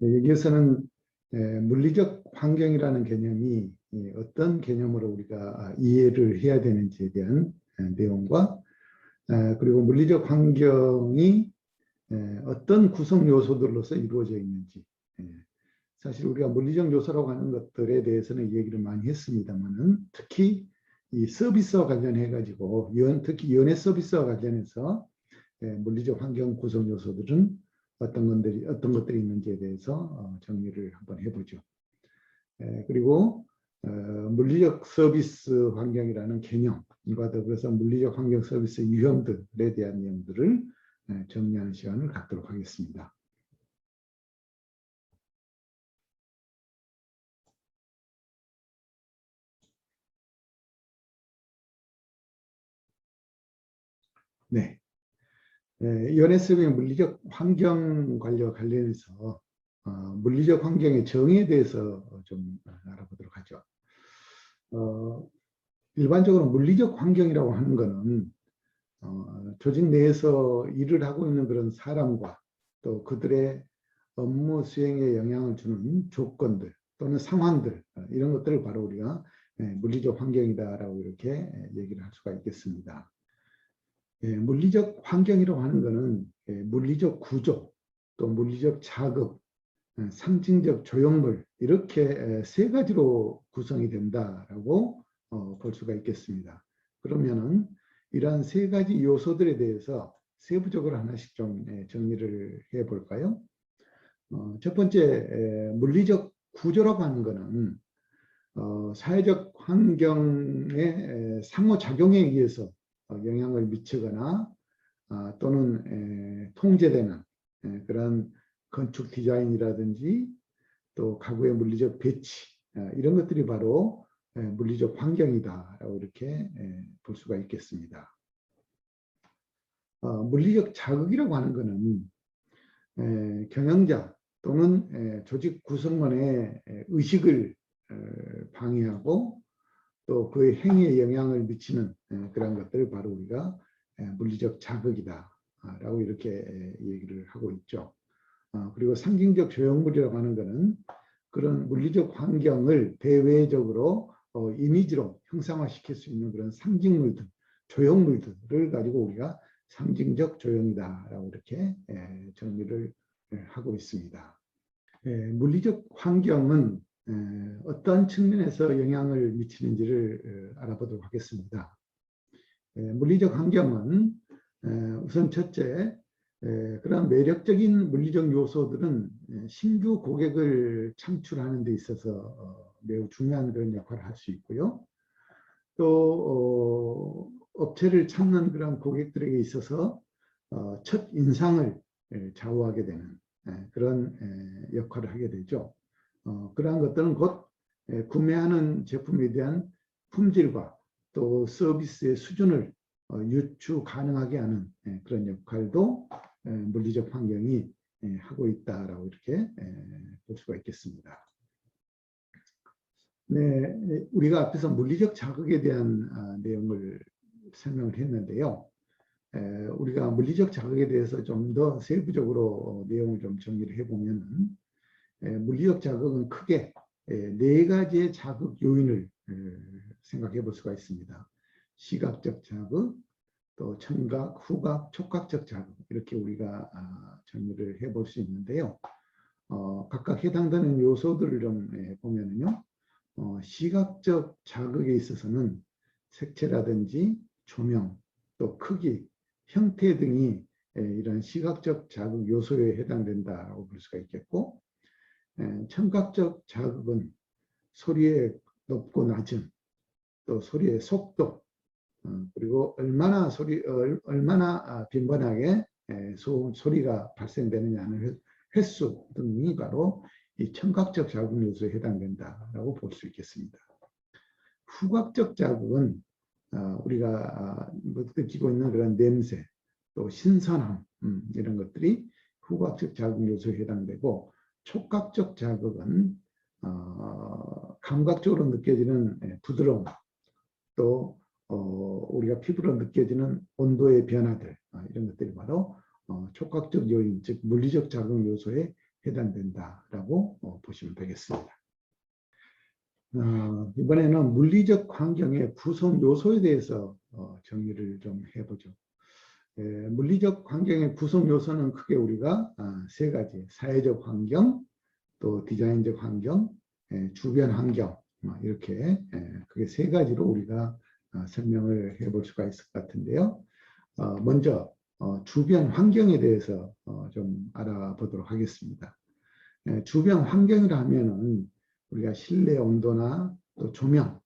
네, 여기에서는 물리적 환경이라는 개념이 어떤 개념으로 우리가 이해를 해야 되는지에 대한 내용과 그리고 물리적 환경이 어떤 구성 요소들로서 이루어져 있는지 사실 우리가 물리적 요소라고 하는 것들에 대해서는 얘기를 많이 했습니다만은 특히 이 서비스와 관련해 가지고 특히 연예 서비스와 관련해서 물리적 환경 구성 요소들은 어떤 것들이 있는지에 대해서 정리를 한번 해보죠. 그리고 물리적 서비스 환경이라는 개념과 더불어서 물리적 환경 서비스 유형들에 대한 내용들을 정리하는 시간을 갖도록 하겠습니다. 네. 연애섭의 물리적 환경 관련해서 물리적 환경의 정의에 대해서 좀 알아보도록 하죠. 일반적으로 물리적 환경이라고 하는 것은 조직 내에서 일을 하고 있는 그런 사람과 또 그들의 업무 수행에 영향을 주는 조건들 또는 상황들 이런 것들을 바로 우리가 물리적 환경이다라고 이렇게 얘기를 할 수가 있겠습니다. 물리적 환경이라고 하는 것은 물리적 구조, 또 물리적 자극, 상징적 조형물 이렇게 세 가지로 구성이 된다라고 볼 수가 있겠습니다. 그러면은 이러한 세 가지 요소들에 대해서 세부적으로 하나씩 좀 정리를 해볼까요? 첫 번째 물리적 구조라고 하는 것은 사회적 환경의 상호작용에 의해서 영향을 미치거나 또는 통제되는 그런 건축 디자인이라든지 또 가구의 물리적 배치 이런 것들이 바로 물리적 환경이다라고 이렇게 볼 수가 있겠습니다. 물리적 자극이라고 하는 것은 경영자 또는 조직 구성원의 의식을 방해하고 또 그의 행위에 영향을 미치는 그런 것들을 바로 우리가 물리적 자극이다라고 이렇게 얘기를 하고 있죠. 그리고 상징적 조형물이라고 하는 것은 그런 물리적 환경을 대외적으로 이미지로 형상화시킬 수 있는 그런 상징물들, 조형물들을 가지고 우리가 상징적 조형이다라고 이렇게 정리를 하고 있습니다. 물리적 환경은 어떠한 측면에서 영향을 미치는지를 알아보도록 하겠습니다. 물리적 환경은 우선 첫째, 그런 매력적인 물리적 요소들은 신규 고객을 창출하는 데 있어서 매우 중요한 그런 역할을 할 수 있고요. 또 업체를 찾는 그런 고객들에게 있어서 첫 인상을 좌우하게 되는 그런 역할을 하게 되죠. 그러한 것들은 곧 구매하는 제품에 대한 품질과 또 서비스의 수준을 유추 가능하게 하는 그런 역할도 물리적 환경이 하고 있다라고 이렇게 볼 수가 있겠습니다. 네, 우리가 앞에서 물리적 자극에 대한 내용을 설명을 했는데요. 우리가 물리적 자극에 대해서 좀 더 세부적으로 내용을 좀 정리를 해보면 물리적 자극은 크게 네 가지의 자극 요인을 생각해 볼 수가 있습니다. 시각적 자극, 또 청각, 후각, 촉각적 자극 이렇게 우리가 정리를 해볼 수 있는데요. 각각 해당되는 요소들을 좀 보면은요. 시각적 자극에 있어서는 색채라든지 조명, 또 크기, 형태 등이 이런 시각적 자극 요소에 해당된다고 볼 수가 있겠고, 청각적 자극은 소리의 높고 낮음, 또 소리의 속도, 그리고 얼마나 빈번하게 소리가 발생되느냐는 횟수 등이 바로 이 청각적 자극 요소에 해당된다라고 볼 수 있겠습니다. 후각적 자극은 우리가 느끼고 있는 그런 냄새, 또 신선함 이런 것들이 후각적 자극 요소에 해당되고, 촉각적 자극은 감각적으로 느껴지는 부드러움, 또 우리가 피부로 느껴지는 온도의 변화들 이런 것들이 바로 촉각적 요인, 즉 물리적 자극 요소에 해당된다라고 보시면 되겠습니다. 이번에는 물리적 환경의 구성 요소에 대해서 정리를 좀 해보죠. 물리적 환경의 구성 요소는 크게 우리가 세 가지, 사회적 환경, 또 디자인적 환경, 주변 환경, 이렇게 그게 세 가지로 우리가 설명을 해볼 수가 있을 것 같은데요. 먼저 주변 환경에 대해서 좀 알아보도록 하겠습니다. 주변 환경이라 하면은 우리가 실내 온도나 또 조명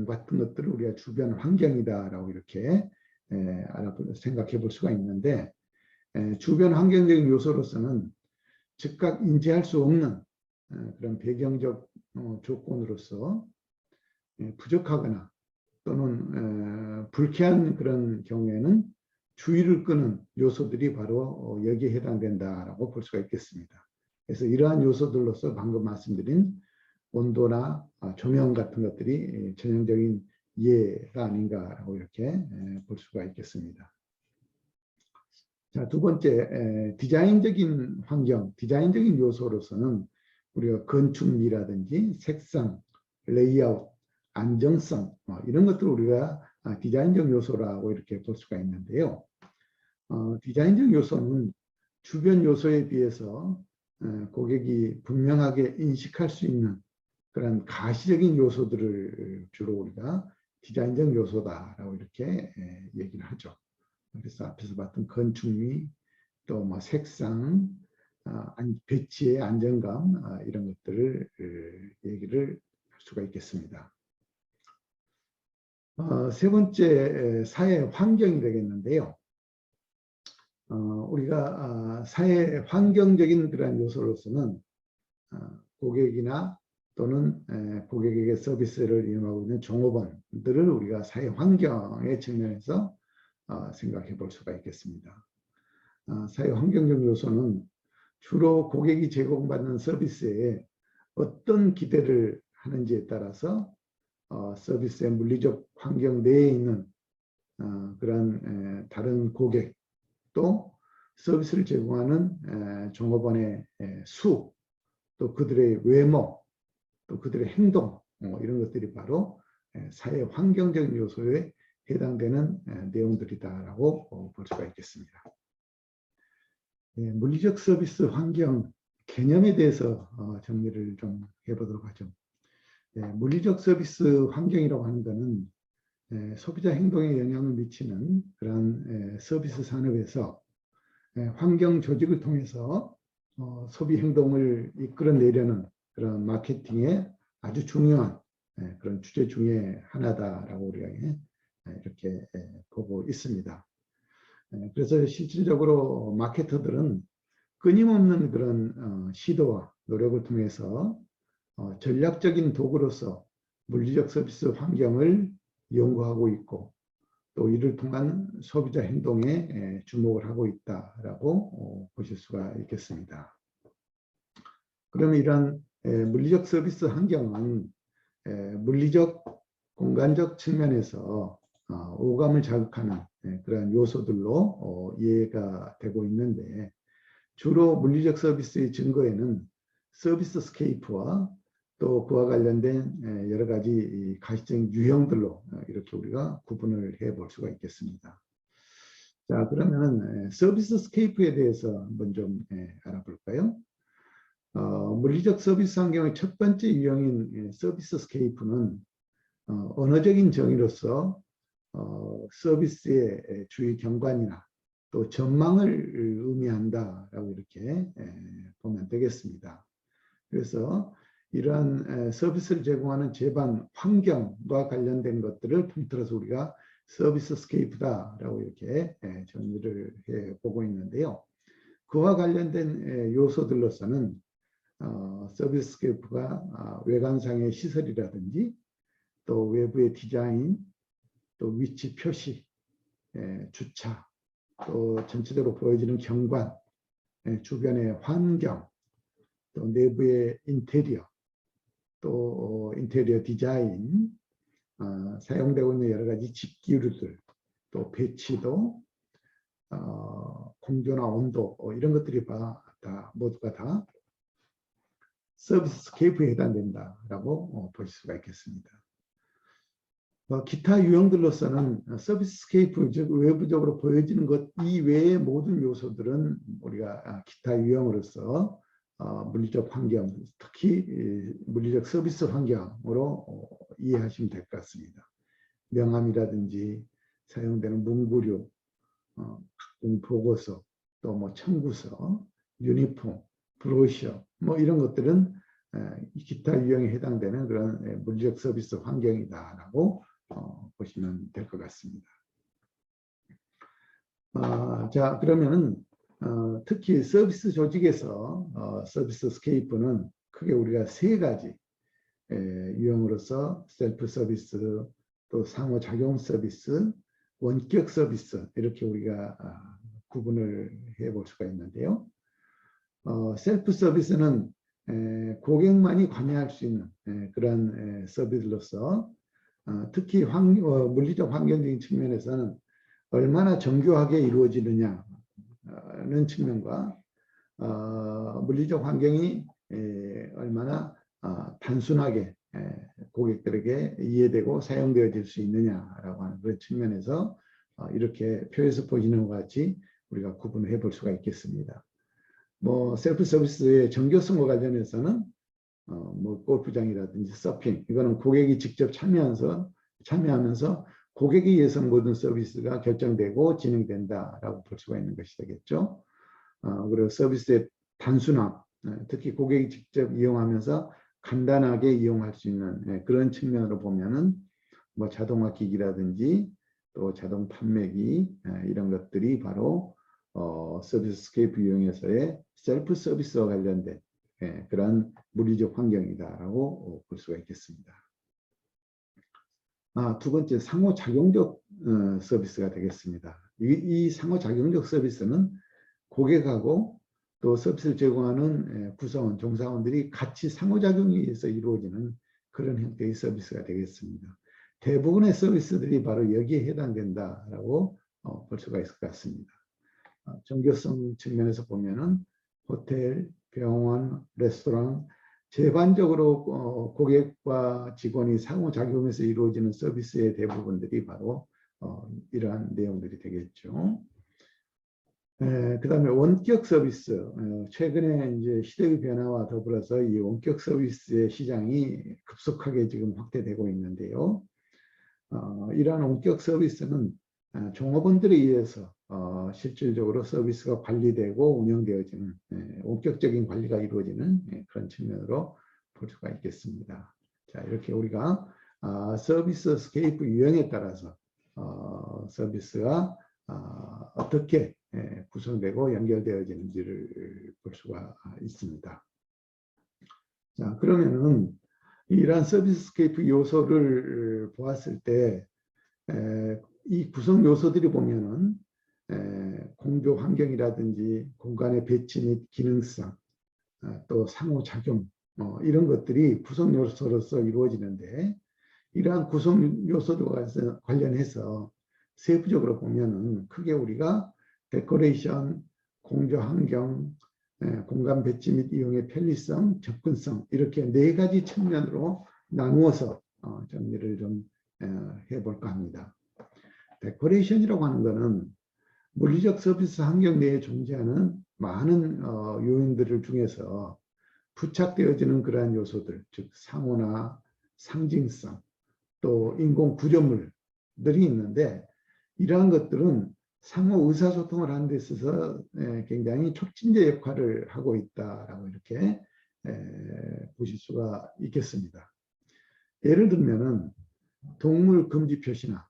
같은 것들을 우리가 주변 환경이다라고 이렇게 생각해 볼 수가 있는데, 주변 환경적인 요소로서는 즉각 인지할 수 없는 그런 배경적 조건으로서 부족하거나 또는 불쾌한 그런 경우에는 주의를 끄는 요소들이 바로 여기에 해당된다라고 볼 수가 있겠습니다. 그래서 이러한 요소들로서 방금 말씀드린 온도나 조명 같은 것들이 전형적인 예가 아닌가라고 이렇게 볼 수가 있겠습니다. 자, 두 번째, 디자인적인 환경, 디자인적인 요소로서는 우리가 건축미라든지 색상, 레이아웃, 안정성, 이런 것들을 우리가 디자인적 요소라고 이렇게 볼 수가 있는데요. 디자인적 요소는 주변 요소에 비해서 고객이 분명하게 인식할 수 있는 그런 가시적인 요소들을 주로 우리가 디자인적 요소다라고 이렇게 얘기를 하죠. 그래서 앞에서 봤던 건축미, 또 뭐 색상, 배치의 안정감, 이런 것들을 얘기를 할 수가 있겠습니다. 세 번째, 사회 환경이 되겠는데요. 우리가 사회 환경적인 그런 요소로서는 고객이나 또는 고객에게 서비스를 이용하고 있는 종업원들을 우리가 사회 환경의 측면에서 생각해 볼 수가 있겠습니다. 사회 환경적 요소는 주로 고객이 제공받는 서비스에 어떤 기대를 하는지에 따라서 서비스의 물리적 환경 내에 있는 그런 다른 고객, 또 서비스를 제공하는 종업원의 수, 또 그들의 외모, 또 그들의 행동, 이런 것들이 바로 사회 환경적인 요소에 해당되는 내용들이다라고 볼 수가 있겠습니다. 물리적 서비스 환경 개념에 대해서 정리를 좀 해보도록 하죠. 물리적 서비스 환경이라고 하는 것은 소비자 행동에 영향을 미치는 그런 서비스 산업에서 환경 조직을 통해서 소비 행동을 이끌어내려는 그런 마케팅의 아주 중요한 그런 주제 중에 하나다라고 우리가 이렇게 보고 있습니다. 그래서 실질적으로 마케터들은 끊임없는 그런 시도와 노력을 통해서 전략적인 도구로서 물리적 서비스 환경을 연구하고 있고, 또 이를 통한 소비자 행동에 주목을 하고 있다라고 보실 수가 있겠습니다. 그러면 이러한 물리적 서비스 환경은 물리적 공간적 측면에서 오감을 자극하는 그런 요소들로 이해가 되고 있는데, 주로 물리적 서비스의 증거에는 서비스 스케이프와 또 그와 관련된 여러 가지 가시적 유형들로 이렇게 우리가 구분을 해볼 수가 있겠습니다. 자, 그러면 서비스 스케이프에 대해서 한번 좀 알아볼까요? 물리적 서비스 환경의 첫 번째 유형인 서비스 스케이프는 언어적인 정의로서 서비스의 주의 경관이나 또 전망을 의미한다라고 이렇게 보면 되겠습니다. 그래서 이러한 서비스를 제공하는 제반 환경과 관련된 것들을 통틀어서 우리가 서비스 스케이프다라고 이렇게 정의를 해보고 있는데요. 그와 관련된 요소들로서는 서비스 스케이프가 외관상의 시설이라든지 또 외부의 디자인, 또 위치 표시, 주차, 또 전체적으로 보여지는 경관, 주변의 환경, 또 내부의 인테리어, 또 인테리어 디자인, 사용되고 있는 여러 가지 집기류들, 또 배치도, 공조나 온도, 이런 것들이 모두가 다 서비스스케이프에 해당된다라고 보실 수가 있겠습니다. 기타 유형들로서는 서비스스케이프, 즉 외부적으로 보여지는 것 이외의 모든 요소들은 우리가 기타 유형으로서 물리적 환경, 특히 물리적 서비스 환경으로 이해하시면 될 것 같습니다. 명함이라든지 사용되는 문구류, 보고서, 또 뭐 청구서, 유니폼, 브로셔, 뭐 이런 것들은 기타 유형에 해당되는 그런 물리적 서비스 환경이다라고 보시면 될 것 같습니다. 자, 그러면은 특히 서비스 조직에서 서비스 스케이프는 크게 우리가 세 가지 유형으로서 셀프 서비스, 또 상호작용 서비스, 원격 서비스 이렇게 우리가 구분을 해볼 수가 있는데요. 셀프 서비스는 고객만이 관여할 수 있는 그런 서비스로서 특히 물리적 환경적인 측면에서는 얼마나 정교하게 이루어지느냐는 측면과 물리적 환경이 얼마나 단순하게 고객들에게 이해되고 사용되어질 수 있느냐라고 하는 그런 측면에서 이렇게 표에서 보시는 것 같이 우리가 구분을 해볼 수가 있겠습니다. 뭐 셀프 서비스의 정교성과 관련해서는 뭐 골프장이라든지 서핑, 이거는 고객이 직접 참여하면서 고객에 의해서 모든 서비스가 결정되고 진행된다라고 볼 수가 있는 것이 되겠죠. 그리고 서비스의 단순함, 특히 고객이 직접 이용하면서 간단하게 이용할 수 있는 그런 측면으로 보면은 뭐 자동화 기기라든지 또 자동 판매기 이런 것들이 바로 서비스 스케이프 유형에서의 셀프 서비스와 관련된 그런 물리적 환경이다라고 볼 수가 있겠습니다. 두 번째, 상호작용적 서비스가 되겠습니다. 이 상호작용적 서비스는 고객하고 또 서비스를 제공하는 구성원, 종사원들이 같이 상호작용에 의해서 이루어지는 그런 형태의 서비스가 되겠습니다. 대부분의 서비스들이 바로 여기에 해당된다라고 볼 수가 있을 것 같습니다. 정교성 측면에서 보면은 호텔, 병원, 레스토랑, 제반적으로 고객과 직원이 상호작용해서 이루어지는 서비스의 대부분들이 바로 이러한 내용들이 되겠죠. 그 다음에 원격 서비스, 최근에 이제 시대의 변화와 더불어서 이 원격 서비스의 시장이 급속하게 지금 확대되고 있는데요. 이러한 원격 서비스는 종업원들에 의해서 실질적으로 서비스가 관리되고 운영되어지는 원격적인 관리가 이루어지는 그런 측면으로 볼 수가 있겠습니다. 자, 이렇게 우리가 서비스 스케이프 유형에 따라서 서비스가 어떻게 구성되고 연결되어지는지를 볼 수가 있습니다. 자, 그러면은 이러한 서비스 스케이프 요소를 보았을 때 이 구성 요소들이 보면은 공조 환경이라든지 공간의 배치 및 기능성, 또 상호작용 이런 것들이 구성 요소로서 이루어지는데, 이러한 구성 요소들과 관련해서 세부적으로 보면은 크게 우리가 데코레이션, 공조 환경, 공간 배치 및 이용의 편리성, 접근성 이렇게 네 가지 측면으로 나누어서 정리를 좀 해볼까 합니다. 데코레이션이라고 하는 것은 물리적 서비스 환경 내에 존재하는 많은 요인들 중에서 부착되어지는 그러한 요소들, 즉 상호나 상징성, 또 인공 구조물들이 있는데, 이러한 것들은 상호 의사소통을 하는 데 있어서 굉장히 촉진제 역할을 하고 있다라고 이렇게 보실 수가 있겠습니다. 예를 들면은 동물 금지 표시나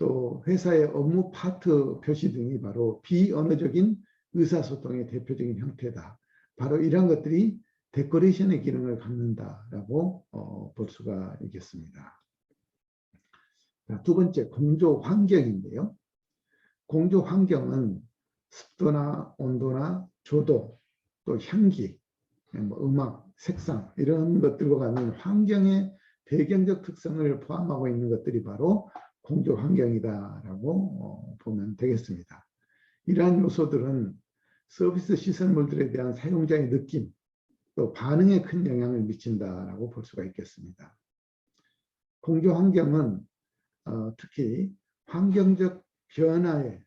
또 회사의 업무 파트 표시 등이 바로 비언어적인 의사소통의 대표적인 형태다. 바로 이러한 것들이 데코레이션의 기능을 갖는다라고 볼 수가 있겠습니다. 자, 두 번째, 공조 환경인데요. 공조 환경은 습도나 온도나 조도, 또 향기, 뭐 음악, 색상 이런 것들과 같은 환경의 배경적 특성을 포함하고 있는 것들이 바로 공조 환경이다라고 보면 되겠습니다. 이러한 요소들은 서비스 시설물들에 대한 사용자의 느낌, 또 반응에 큰 영향을 미친다라고 볼 수가 있겠습니다. 공조 환경은 특히 환경적 변화에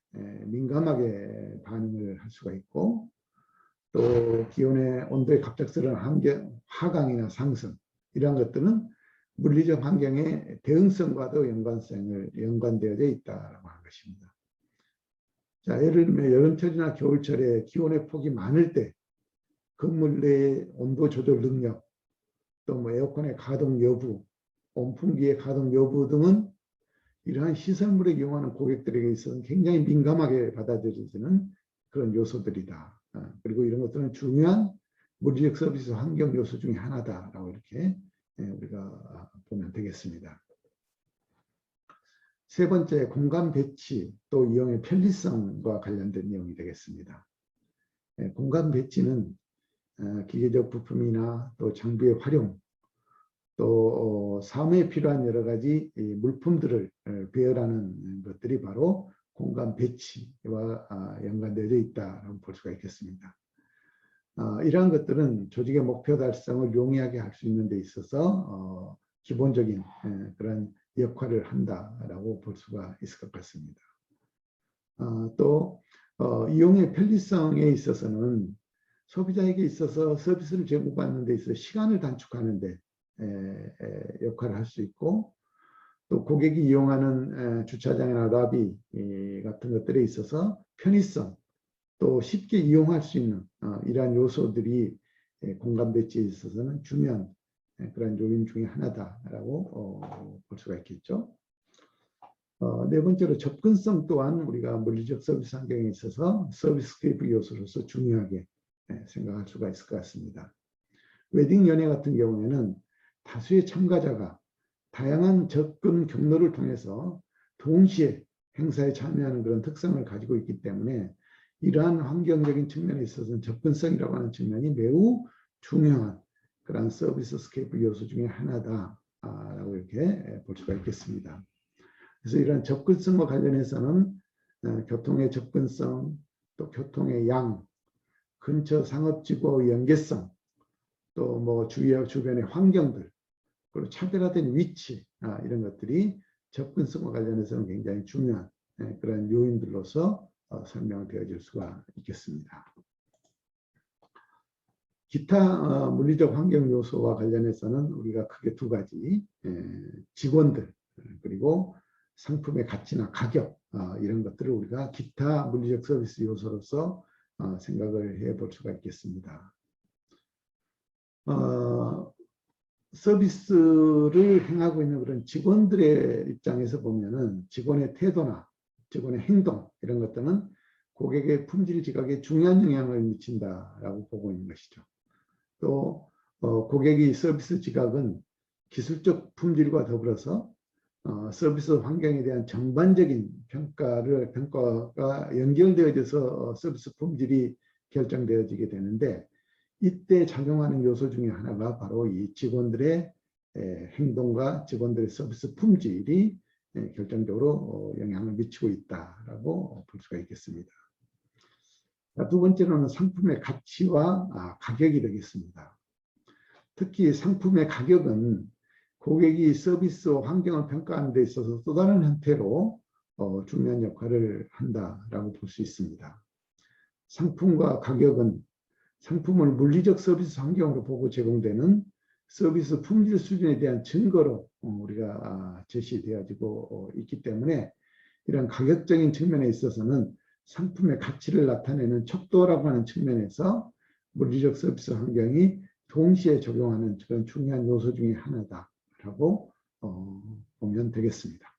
민감하게 반응을 할 수가 있고, 또 기온의 온도의 갑작스러운 하강이나 상승, 이러한 것들은 물리적 환경의 대응성과도 연관되어져 있다고 하는 것입니다. 자, 예를 들면 여름철이나 겨울철에 기온의 폭이 많을 때 건물 내의 온도 조절 능력, 또 뭐 에어컨의 가동 여부, 온풍기의 가동 여부 등은 이러한 시설물을 이용하는 고객들에게 있어서는 굉장히 민감하게 받아들여지는 그런 요소들이다. 그리고 이런 것들은 중요한 물리적 서비스 환경 요소 중에 하나다라고 이렇게 우리가 보면 되겠습니다. 세 번째, 공간 배치 또 이용의 편리성과 관련된 내용이 되겠습니다. 공간 배치는 기계적 부품이나 또 장비의 활용, 또 사무에 필요한 여러 가지 물품들을 배열하는 것들이 바로 공간 배치와 연관되어 있다고 볼 수가 있겠습니다. 이러한 것들은 조직의 목표 달성을 용이하게 할 수 있는 데 있어서 기본적인 그런 역할을 한다라고 볼 수가 있을 것 같습니다. 또 이용의 편리성에 있어서는 소비자에게 있어서 서비스를 제공받는 데 있어서 시간을 단축하는 데 역할을 할 수 있고, 또 고객이 이용하는 주차장이나 라비 같은 것들에 있어서 편의성, 또 쉽게 이용할 수 있는 이러한 요소들이 공간 배치에 있어서는 중요한 그런 요인 중에 하나다라고 볼 수가 있겠죠. 네 번째로 접근성 또한 우리가 물리적 서비스 환경에 있어서 서비스케이프 요소로서 중요하게 생각할 수가 있을 것 같습니다. 웨딩 연회 같은 경우에는 다수의 참가자가 다양한 접근 경로를 통해서 동시에 행사에 참여하는 그런 특성을 가지고 있기 때문에 이러한 환경적인 측면에 있어서는 접근성이라고 하는 측면이 매우 중요한 그런 서비스 스케이프 요소 중에 하나다라고 이렇게 볼 수가 있겠습니다. 그래서 이런 접근성과 관련해서는 교통의 접근성, 또 교통의 양, 근처 상업지구의 연계성, 또 뭐 주변의 환경들, 그리고 차별화된 위치, 이런 것들이 접근성과 관련해서는 굉장히 중요한 그런 요인들로서 설명을 되어질 수가 있겠습니다. 기타 물리적 환경 요소와 관련해서는 우리가 크게 두 가지, 직원들, 그리고 상품의 가치나 가격, 이런 것들을 우리가 기타 물리적 서비스 요소로서 생각을 해볼 수가 있겠습니다. 서비스를 행하고 있는 그런 직원들의 입장에서 보면은 직원의 태도나 직원의 행동, 이런 것들은 고객의 품질 지각에 중요한 영향을 미친다라고 보고 있는 것이죠. 또 고객의 서비스 지각은 기술적 품질과 더불어서 서비스 환경에 대한 전반적인 평가가 연결되어져서 서비스 품질이 결정되어지게 되는데, 이때 작용하는 요소 중에 하나가 바로 이 직원들의 행동과 직원들의 서비스 품질이 결정적으로 영향을 미치고 있다라고 볼 수가 있겠습니다. 두 번째로는 상품의 가치와 가격이 되겠습니다. 특히 상품의 가격은 고객이 서비스 환경을 평가하는 데 있어서 또 다른 형태로 중요한 역할을 한다라고 볼 수 있습니다. 상품과 가격은 상품을 물리적 서비스 환경으로 보고 제공되는 서비스 품질 수준에 대한 증거로 우리가 제시되어지고 있기 때문에, 이런 가격적인 측면에 있어서는 상품의 가치를 나타내는 척도라고 하는 측면에서 물리적 서비스 환경이 동시에 적용하는 그런 중요한 요소 중에 하나다라고 보면 되겠습니다.